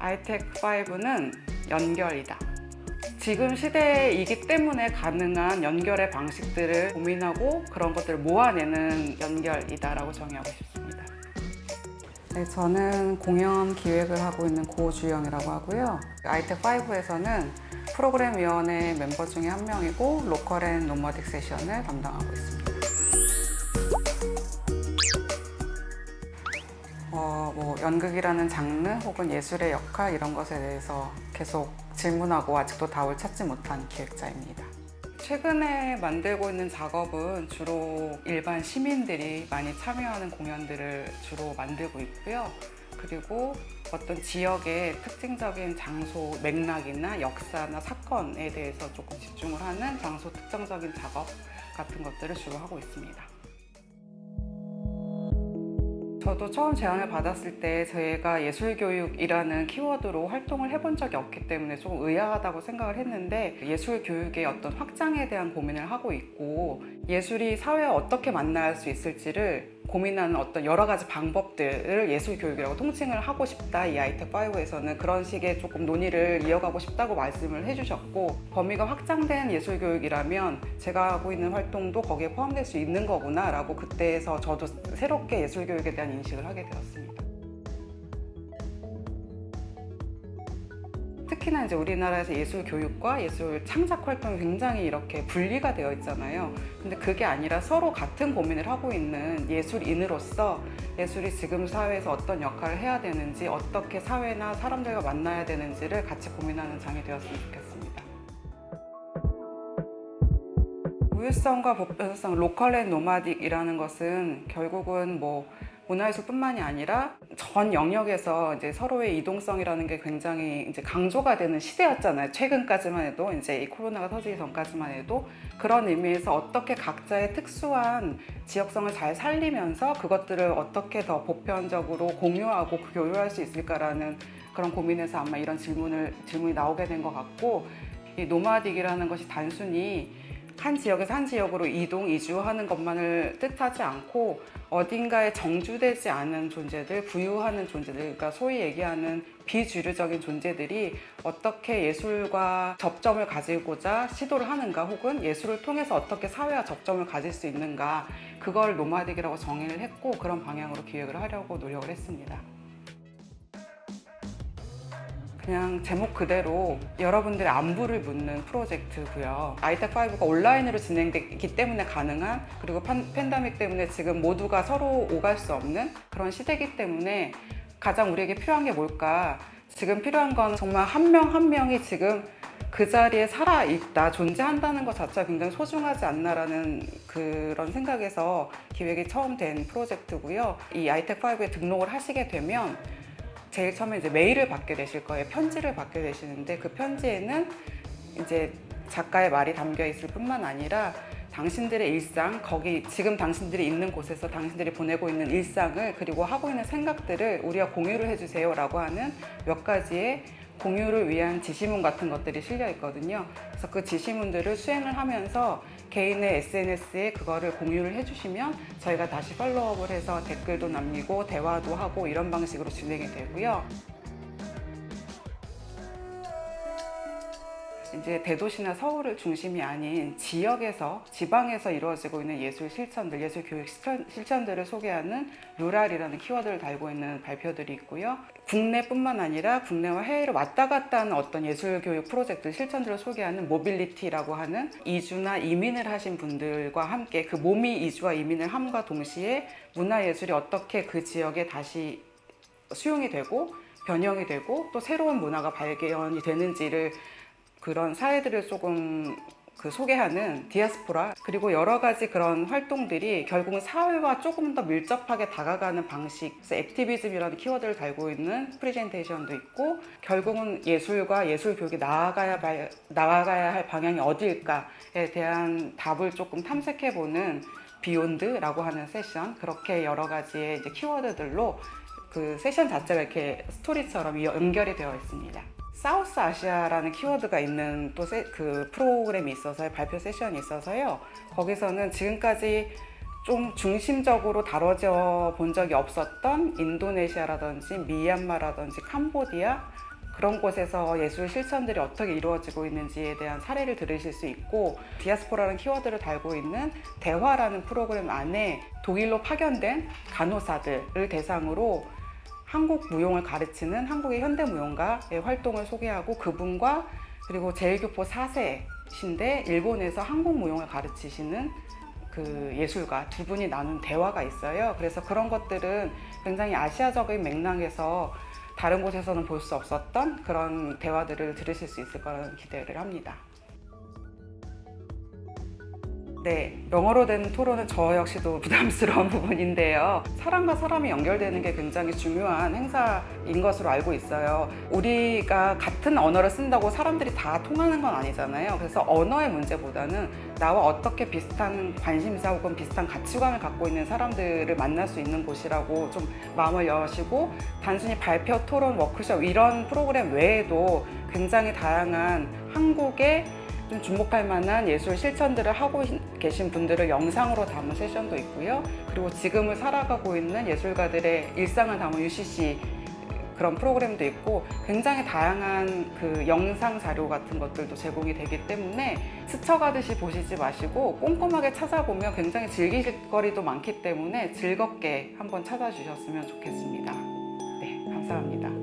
아이텍5는 연결이다. 지금 시대이기 때문에 가능한 연결의 방식들을 고민하고 그런 것들을 모아내는 연결이다라고 정의하고 싶습니다. 네, 저는 공연 기획을 하고 있는 고주영이라고 하고요. 아이텍5에서는 프로그램위원회 멤버 중에 한 명이고 로컬 앤 노마딕 세션을 담당하고 있습니다. 연극이라는 장르 혹은 예술의 역할 이런 것에 대해서 계속 질문하고 아직도 답을 찾지 못한 기획자입니다. 최근에 만들고 있는 작업은 주로 일반 시민들이 많이 참여하는 공연들을 주로 만들고 있고요. 그리고 어떤 지역의 특징적인 장소, 맥락이나 역사나 사건에 대해서 조금 집중을 하는 장소 특정적인 작업 같은 것들을 주로 하고 있습니다. 저도 처음 제안을 받았을 때 저희가 예술교육이라는 키워드로 활동을 해본 적이 없기 때문에 좀 의아하다고 생각을 했는데 예술교육의 어떤 확장에 대한 고민을 하고 있고 예술이 사회와 어떻게 만날 수 있을지를 고민하는 어떤 여러 가지 방법들을 예술교육이라고 통칭을 하고 싶다. 이 아이텍5에서는 그런 식의 조금 논의를 이어가고 싶다고 말씀을 해주셨고 범위가 확장된 예술교육이라면 제가 하고 있는 활동도 거기에 포함될 수 있는 거구나 라고 그때에서 저도 새롭게 예술교육에 대한 인식을 하게 되었습니다. 특히나 이제 우리나라에서 예술 교육과 예술 창작 활동이 굉장히 이렇게 분리가 되어 있잖아요. 근데 그게 아니라 서로 같은 고민을 하고 있는 예술인으로서 예술이 지금 사회에서 어떤 역할을 해야 되는지, 어떻게 사회나 사람들과 만나야 되는지를 같이 고민하는 장이 되었으면 좋겠습니다. 우유성과 보편성, 로컬 앤 노마딕이라는 것은 결국은 문화예술뿐만이 아니라 전 영역에서 이제 서로의 이동성이라는 게 굉장히 이제 강조가 되는 시대였잖아요. 최근까지만 해도 이제 이 코로나가 터지기 전까지만 해도 그런 의미에서 어떻게 각자의 특수한 지역성을 잘 살리면서 그것들을 어떻게 더 보편적으로 공유하고 교류할 수 있을까라는 그런 고민에서 아마 이런 질문이 나오게 된 것 같고 이 노마딕이라는 것이 단순히 한 지역에서 한 지역으로 이주하는 것만을 뜻하지 않고 어딘가에 정주되지 않은 존재들, 부유하는 존재들, 그러니까 소위 얘기하는 비주류적인 존재들이 어떻게 예술과 접점을 가지고자 시도를 하는가 혹은 예술을 통해서 어떻게 사회와 접점을 가질 수 있는가 그걸 노마딕이라고 정의를 했고 그런 방향으로 기획을 하려고 노력을 했습니다. 그냥 제목 그대로 여러분들의 안부를 묻는 프로젝트고요. 아이텍5가 온라인으로 진행되기 때문에 가능한 그리고 팬데믹 때문에 지금 모두가 서로 오갈 수 없는 그런 시대이기 때문에 가장 우리에게 필요한 게 뭘까? 지금 필요한 건 정말 한 명 한 명이 지금 그 자리에 살아있다, 존재한다는 것 자체가 굉장히 소중하지 않나라는 그런 생각에서 기획이 처음 된 프로젝트고요. 이 아이텍5에 등록을 하시게 되면 제일 처음에 이제 메일을 받게 되실 거예요. 편지를 받게 되시는데 그 편지에는 이제 작가의 말이 담겨 있을 뿐만 아니라 당신들의 일상, 지금 당신들이 있는 곳에서 당신들이 보내고 있는 일상을 그리고 하고 있는 생각들을 우리와 공유를 해주세요 라고 하는 몇 가지의 공유를 위한 지시문 같은 것들이 실려 있거든요. 그래서 그 지시문들을 수행을 하면서 개인의 SNS에 그거를 공유를 해주시면 저희가 다시 팔로우업을 해서 댓글도 남기고 대화도 하고 이런 방식으로 진행이 되고요. 이제 대도시나 서울을 중심이 아닌 지역에서, 지방에서 이루어지고 있는 예술 실천들, 예술 교육 실천들을 소개하는 루랄이라는 키워드를 달고 있는 발표들이 있고요. 국내뿐만 아니라 국내와 해외로 왔다 갔다 하는 어떤 예술 교육 프로젝트 실천들을 소개하는 모빌리티라고 하는 이주나 이민을 하신 분들과 함께 그 몸이 이주와 이민을 함과 동시에 문화예술이 어떻게 그 지역에 다시 수용이 되고 변형이 되고 또 새로운 문화가 발견이 되는지를 그런 사회들을 조금 소개하는 디아스포라 그리고 여러 가지 그런 활동들이 결국은 사회와 조금 더 밀접하게 다가가는 방식 그래서 액티비즘이라는 키워드를 달고 있는 프레젠테이션도 있고 결국은 예술과 예술 교육이 나아가야 할 방향이 어디일까에 대한 답을 조금 탐색해보는 비욘드라고 하는 세션 그렇게 여러 가지의 이제 키워드들로 그 세션 자체가 이렇게 스토리처럼 연결이 되어 있습니다. 사우스 아시아라는 키워드가 있는 또 그 프로그램이 있어서요. 발표 세션이 있어서요. 거기서는 지금까지 좀 중심적으로 다뤄져 본 적이 없었던 인도네시아라든지 미얀마라든지 캄보디아 그런 곳에서 예술 실천들이 어떻게 이루어지고 있는지에 대한 사례를 들으실 수 있고, 디아스포라는 키워드를 달고 있는 대화라는 프로그램 안에 독일로 파견된 간호사들을 대상으로 한국 무용을 가르치는 한국의 현대무용가의 활동을 소개하고, 그분과 그리고 제일교포 4세신데 일본에서 한국 무용을 가르치시는 그 예술가 두 분이 나눈 대화가 있어요. 그래서 그런 것들은 굉장히 아시아적인 맥락에서 다른 곳에서는 볼 수 없었던 그런 대화들을 들으실 수 있을 거라는 기대를 합니다. 네, 영어로 된 토론은 저 역시도 부담스러운 부분인데요. 사람과 사람이 연결되는 게 굉장히 중요한 행사인 것으로 알고 있어요. 우리가 같은 언어를 쓴다고 사람들이 다 통하는 건 아니잖아요. 그래서 언어의 문제보다는 나와 어떻게 비슷한 관심사 혹은 비슷한 가치관을 갖고 있는 사람들을 만날 수 있는 곳이라고 좀 마음을 여시고, 단순히 발표, 토론, 워크숍 이런 프로그램 외에도 굉장히 다양한 한국의 좀 주목할 만한 예술 실천들을 하고 계신 분들을 영상으로 담은 세션도 있고요. 그리고 지금을 살아가고 있는 예술가들의 일상을 담은 UCC 그런 프로그램도 있고, 굉장히 다양한 그 영상 자료 같은 것들도 제공이 되기 때문에 스쳐가듯이 보시지 마시고 꼼꼼하게 찾아보면 굉장히 즐기실 거리도 많기 때문에 즐겁게 한번 찾아주셨으면 좋겠습니다. 네, 감사합니다.